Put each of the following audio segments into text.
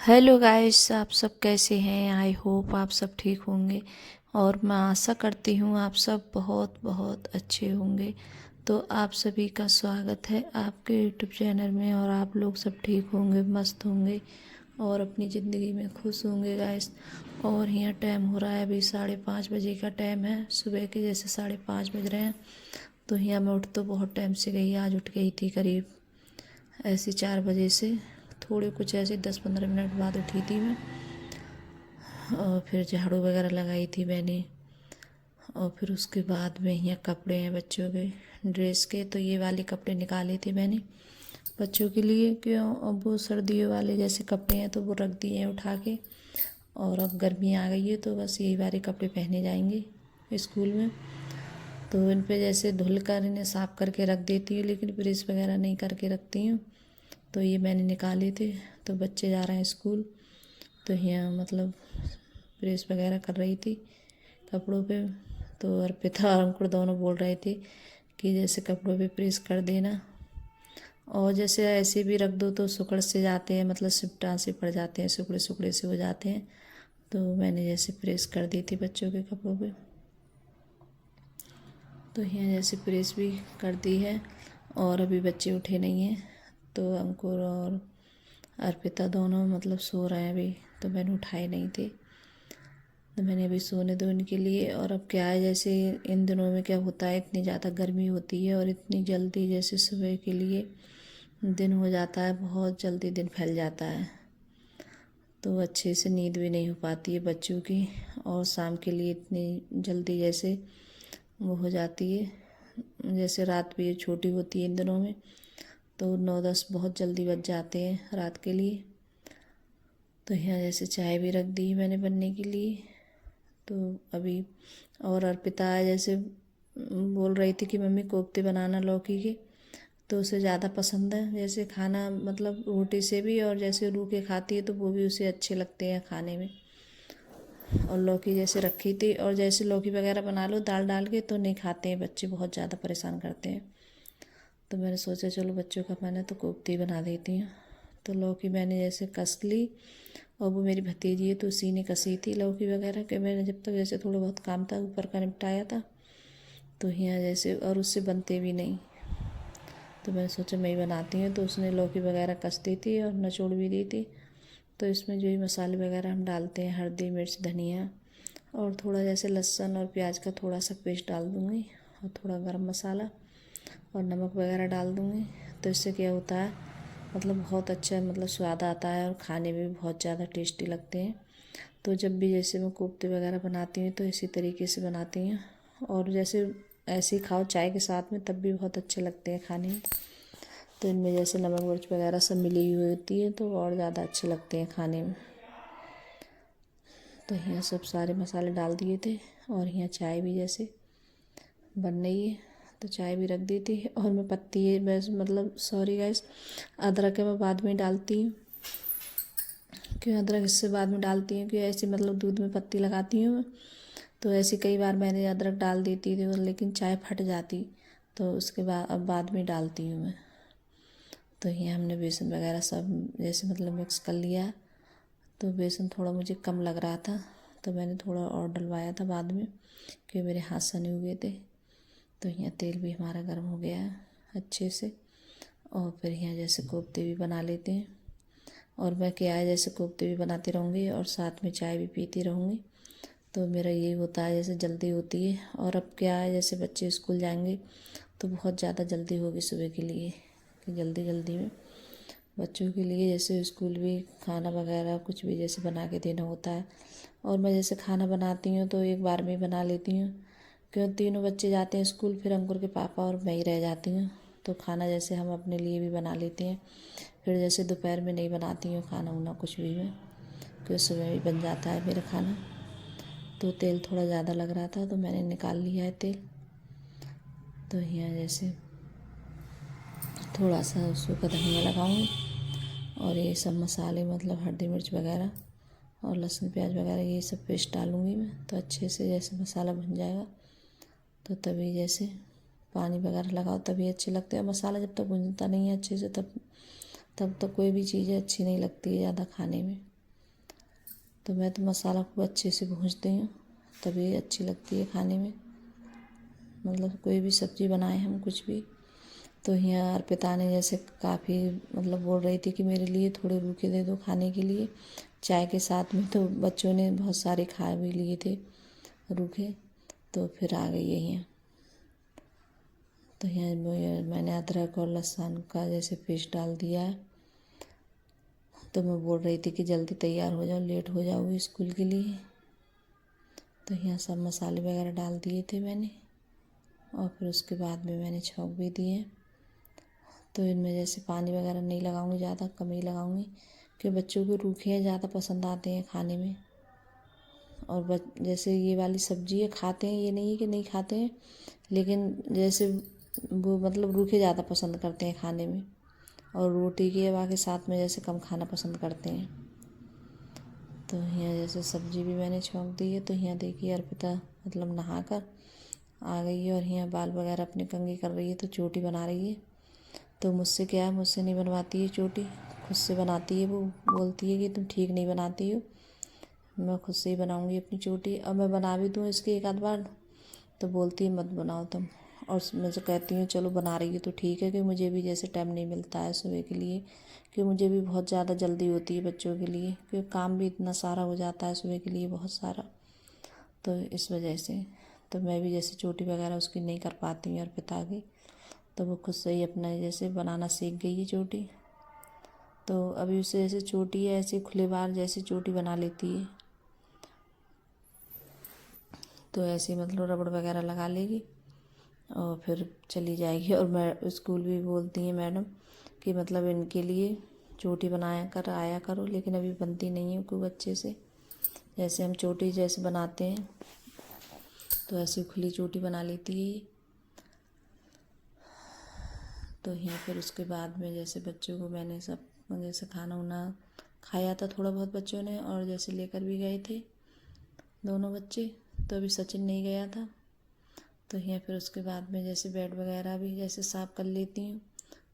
Hello guys, आप सब कैसे हैं। आई होप आप सब ठीक होंगे और मैं आशा करती हूँ आप सब बहुत बहुत अच्छे होंगे। तो आप सभी का स्वागत है आपके यूट्यूब चैनल में और आप लोग सब ठीक होंगे, मस्त होंगे और अपनी ज़िंदगी में खुश होंगे गाइस। और यहाँ टाइम हो रहा है अभी 5:30 बजे का टाइम है, सुबह के जैसे 5:30 बज रहे हैं। तो यहाँ मैं उठ तो बहुत टाइम से गई, आज उठ गई थी करीब ऐसे 4 बजे से, थोड़े कुछ ऐसे 10-15 मिनट बाद उठी थी मैं। और फिर झाड़ू वगैरह लगाई थी मैंने। और फिर उसके बाद में यहाँ कपड़े हैं बच्चों के ड्रेस के, तो ये वाले कपड़े निकाले थे मैंने बच्चों के लिए। क्यों, अब वो सर्दियों वाले जैसे कपड़े हैं तो वो रख दिए हैं उठा के। और अब गर्मी आ गई है तो बस यही वाले कपड़े पहने जाएंगे स्कूल में। तो इन पे जैसे धुल कर इन्हें साफ़ करके रख देती हूँ, लेकिन प्रेस वगैरह नहीं करके रखती हूँ। तो ये मैंने निकाले थे। तो बच्चे जा रहे हैं स्कूल, तो यहाँ मतलब प्रेस वगैरह कर रही थी कपड़ों पे। तो अर्पिता और अंकुर दोनों बोल रहे थे कि जैसे कपड़ों पे प्रेस कर देना, और जैसे ऐसे भी रख दो तो सुकड़ से जाते हैं, मतलब सिपटा से पड़ जाते हैं, सुकड़े सुकड़े से हो जाते हैं। तो मैंने जैसे प्रेस कर दी थी बच्चों के कपड़ों पे। तो यहाँ जैसे प्रेस भी कर दी है। और अभी बच्चे उठे नहीं हैं, तो अंकुर और अर्पिता दोनों मतलब सो रहे हैं अभी, तो मैंने उठाए नहीं थे। तो मैंने अभी सोने दो इनके लिए। और अब क्या है, जैसे इन दिनों में क्या होता है, इतनी ज़्यादा गर्मी होती है और इतनी जल्दी जैसे सुबह के लिए दिन हो जाता है, बहुत जल्दी दिन फैल जाता है। तो अच्छे से नींद भी नहीं हो पाती है बच्चों की, और शाम के लिए इतनी जल्दी जैसे वो हो जाती है। जैसे रात भी छोटी होती है इन दिनों में, तो 9-10 बहुत जल्दी बज जाते हैं रात के लिए। तो यहाँ जैसे चाय भी रख दी मैंने बनने के लिए। तो अभी और अर्पिता जैसे बोल रही थी कि मम्मी कोफ्ते बनाना लौकी के, तो उसे ज़्यादा पसंद है जैसे खाना, मतलब रोटी से भी, और जैसे रू के खाती है तो वो भी उसे अच्छे लगते हैं खाने में। और लौकी जैसे रखी थी, और जैसे लौकी वगैरह बना लो दाल डाल के तो नहीं खाते हैं बच्चे, बहुत ज़्यादा परेशान करते हैं। तो मैंने सोचा चलो बच्चों का मैंने तो कोफ्ते बना देती हूँ। तो लौकी मैंने जैसे कस ली, और वो मेरी भतीजी है तो उसी ने कसी थी लौकी वगैरह के। मैंने जब तक जैसे थोड़ा बहुत काम था ऊपर का निपटाया था, तो यहाँ जैसे और उससे बनते भी नहीं, तो मैंने सोचा मैं ही बनाती हूँ। तो उसने लौकी वगैरह कस दी थी और निचोड़ भी दी थी। तो इसमें जो ही मसाले वगैरह हम डालते हैं, हल्दी मिर्च धनिया और थोड़ा जैसे लहसुन और प्याज का थोड़ा सा पेस्ट डाल दूँगी, और थोड़ा गरम मसाला और नमक वगैरह डाल दूँगी। तो इससे क्या होता है, मतलब बहुत अच्छा मतलब स्वाद आता है और खाने में भी बहुत ज़्यादा टेस्टी लगते हैं। तो जब भी जैसे मैं कोफ्ते वगैरह बनाती हूँ तो इसी तरीके से बनाती हूँ, और जैसे ऐसे ही खाओ चाय के साथ में तब भी बहुत अच्छे लगते हैं खाने में। तो इनमें जैसे नमक मिर्च वगैरह सब मिली हुई होती है तो और ज़्यादा अच्छे लगते हैं खाने में। तो यहाँ सब सारे मसाले डाल दिए थे, और यहाँ चाय भी जैसे बन रही है, तो चाय भी रख दी थी। और मैं पत्ती है बस, मतलब सॉरी गैस, अदरक है मैं बाद में डालती हूँ। क्यों अदरक इससे बाद में डालती हूँ कि ऐसे मतलब दूध में पत्ती लगाती हूँ मैं, तो ऐसे कई बार मैंने अदरक डाल देती थी लेकिन चाय फट जाती, तो उसके बाद अब बाद में डालती हूँ मैं। तो यहाँ हमने बेसन वगैरह सब जैसे मतलब मिक्स कर लिया। तो बेसन थोड़ा मुझे कम लग रहा था, तो मैंने थोड़ा और डलवाया था बाद में, क्योंकि मेरे हाथ सने हुए थे। तो यहाँ तेल भी हमारा गर्म हो गया है अच्छे से, और फिर यहाँ जैसे कोफ्ते भी बना लेते हैं। और मैं क्या है, जैसे कोफ्ते भी बनाती रहूँगी और साथ में चाय भी पीती रहूँगी। तो मेरा यही होता है, जैसे जल्दी होती है। और अब क्या है, जैसे बच्चे स्कूल जाएंगे तो बहुत ज़्यादा जल्दी होगी सुबह के लिए, कि जल्दी जल्दी में बच्चों के लिए जैसे स्कूल भी खाना वगैरह कुछ भी जैसे बना के देना होता है। और मैं जैसे खाना बनाती हूँ तो एक बार में ही बना लेती हूँ, क्यों तीनों बच्चे जाते हैं स्कूल, फिर अंकुर के पापा और मैं ही रह जाती हूँ। तो खाना जैसे हम अपने लिए भी बना लेते हैं, फिर जैसे दोपहर में नहीं बनाती हूँ खाना उना कुछ भी मैं, क्योंकि सुबह भी बन जाता है मेरा खाना। तो तेल थोड़ा ज़्यादा लग रहा था तो मैंने निकाल लिया है तेल। तो यहाँ जैसे थोड़ा सा सूखा धनिया लगाऊंगी, और ये सब मसाले मतलब हल्दी मिर्च वगैरह और लहसुन प्याज वगैरह ये सब पेस्ट डालूंगी मैं। तो अच्छे से जैसे मसाला भुन जाएगा, तो तभी जैसे पानी वगैरह लगाओ तभी अच्छे लगते हैं। मसाला जब तक भुनता नहीं है अच्छे से तब तक कोई भी चीज़ें अच्छी नहीं लगती है ज़्यादा खाने में। तो मैं तो मसाला खूब अच्छे से भूनती हूँ, तभी अच्छी लगती है खाने में। मतलब कोई भी सब्ज़ी बनाए हम कुछ भी। तो यहाँ अर्पिता ने जैसे काफ़ी मतलब बोल रही थी कि मेरे लिए थोड़े रूखे दे दो खाने के लिए चाय के साथ में, तो बच्चों ने बहुत सारे खा भी लिए थे रूखे। तो फिर आ गई है यहाँ। तो यहाँ मैंने अदरक और लहसुन का जैसे पेस्ट डाल दिया है। तो मैं बोल रही थी कि जल्दी तैयार हो जाओ, लेट हो जाओगी स्कूल के लिए। तो यहाँ सब मसाले वगैरह डाल दिए थे मैंने, और फिर उसके बाद में मैंने छौंक भी दिए। तो इनमें जैसे पानी वगैरह नहीं लगाऊंगी, ज़्यादा कम ही लगाऊंगी, कि बच्चों को रूखे ज़्यादा पसंद आते हैं खाने में। और जैसे ये वाली सब्जी है खाते हैं, ये नहीं है कि नहीं खाते हैं, लेकिन जैसे वो मतलब रूखे ज़्यादा पसंद करते हैं खाने में, और रोटी के के साथ में जैसे कम खाना पसंद करते हैं। तो यहाँ जैसे सब्जी भी मैंने छौंक दी है। तो यहाँ देखिए अर्पिता मतलब नहा कर आ गई है, और यहाँ बाल वगैरह अपने कंघी कर रही है, तो चोटी बना रही है। तो मुझसे क्या है, मुझसे नहीं बनवाती है चोटी, खुद से बनाती है। वो बोलती है कि तुम ठीक नहीं बनाती हो, मैं खुद से ही बनाऊंगी अपनी चोटी। अब मैं बना भी दूँ इसकी एक आध बार, तो बोलती है मत बनाओ तुम। और मैं जो कहती हूँ चलो बना रही है तो ठीक है, कि मुझे भी जैसे टाइम नहीं मिलता है सुबह के लिए, कि मुझे भी बहुत ज़्यादा जल्दी होती है बच्चों के लिए, क्योंकि काम भी इतना सारा हो जाता है सुबह के लिए बहुत सारा। तो इस वजह से तो मैं भी जैसे चोटी वगैरह उसकी नहीं कर पाती हूँ अर्पिता की। तो वो खुद से ही अपना जैसे बनाना सीख गई है चोटी। तो अभी उसे जैसे चोटी है ऐसे खुले बाल जैसी चोटी बना लेती है। तो ऐसे मतलब रबड़ वगैरह लगा लेगी और फिर चली जाएगी। और मैं स्कूल भी बोलती हैं मैडम कि मतलब इनके लिए चोटी बनाया कर आया करो, लेकिन अभी बनती नहीं है खूब अच्छे से। जैसे हम चोटी जैसे बनाते हैं तो ऐसी खुली चोटी बना लेती है ये। तो यहाँ फिर उसके बाद में जैसे बच्चों को मैंने सब जैसे खाना वाना खाया था थोड़ा बहुत बच्चों ने, और जैसे लेकर भी गए थे दोनों बच्चे। तो अभी सचिन नहीं गया था। तो यहाँ फिर उसके बाद में जैसे बेड वगैरह भी जैसे साफ़ कर लेती हूँ।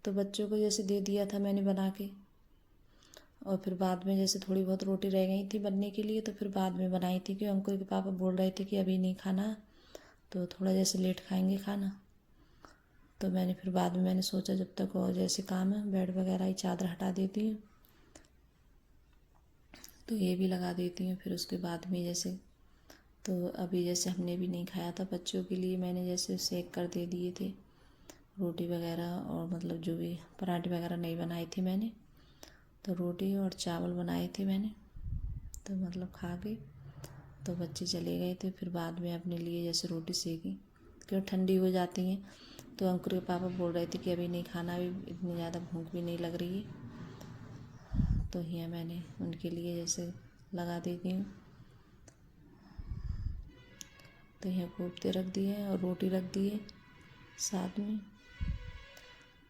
तो बच्चों को जैसे दे दिया था मैंने बना के, और फिर बाद में जैसे थोड़ी बहुत रोटी रह गई थी बनने के लिए, तो फिर बाद में बनाई थी, कि अंकुर के पापा बोल रहे थे कि अभी नहीं खाना, तो थोड़ा जैसे लेट खाएंगे खाना। तो मैंने फिर बाद में मैंने सोचा जब तक और जैसे काम है बेड वगैरह ही चादर हटा देती हूँ, तो ये भी लगा देती हूँ। फिर उसके बाद में जैसे तो अभी जैसे हमने भी नहीं खाया था, बच्चों के लिए मैंने जैसे सेक कर दे दिए थे रोटी वगैरह, और मतलब जो भी पराठे वगैरह नहीं बनाई थी मैंने, तो रोटी और चावल बनाए थे मैंने। तो मतलब खा के तो बच्चे चले गए थे। फिर बाद में अपने लिए जैसे रोटी सेकी, क्यों ठंडी हो जाती हैं। तो अंकुर के पापा बोल रहे थे कि अभी नहीं खाना, अभी इतनी ज़्यादा भूख भी नहीं लग रही है। तो यहाँ मैंने उनके लिए जैसे लगा देती हूँ। तो यहाँ कोफ्ते रख दिए और रोटी रख दिए साथ में।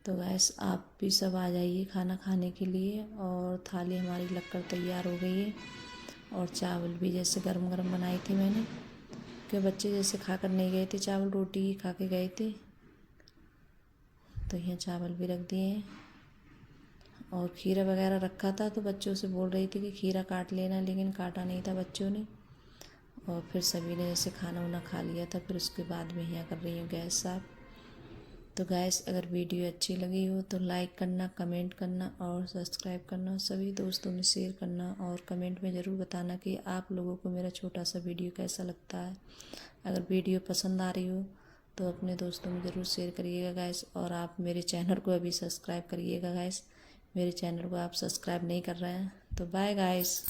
तो गैस आप भी सब आ जाइए खाना खाने के लिए। और थाली हमारी लगकर तैयार हो गई है, और चावल भी जैसे गरम गरम बनाई थी मैंने, कि बच्चे जैसे खाकर नहीं गए थे, चावल रोटी ही खा के गए थे। तो यहाँ चावल भी रख दिए हैं, और खीरा वगैरह रखा था, तो बच्चों से बोल रही थी कि खीरा काट लेना, लेकिन काटा नहीं था बच्चों ने। और फिर सभी ने जैसे खाना वाना खा लिया था। फिर उसके बाद में यहाँ कर रही हूँ गैस साफ। तो गैस अगर वीडियो अच्छी लगी हो तो लाइक करना, कमेंट करना और सब्सक्राइब करना, सभी दोस्तों में शेयर करना, और कमेंट में ज़रूर बताना कि आप लोगों को मेरा छोटा सा वीडियो कैसा लगता है। अगर वीडियो पसंद आ रही हो तो अपने दोस्तों में ज़रूर शेयर करिएगा गैस। और आप मेरे चैनल को अभी सब्सक्राइब करिएगा गैस, मेरे चैनल को आप सब्सक्राइब नहीं कर रहे हैं। तो बाय गाइस।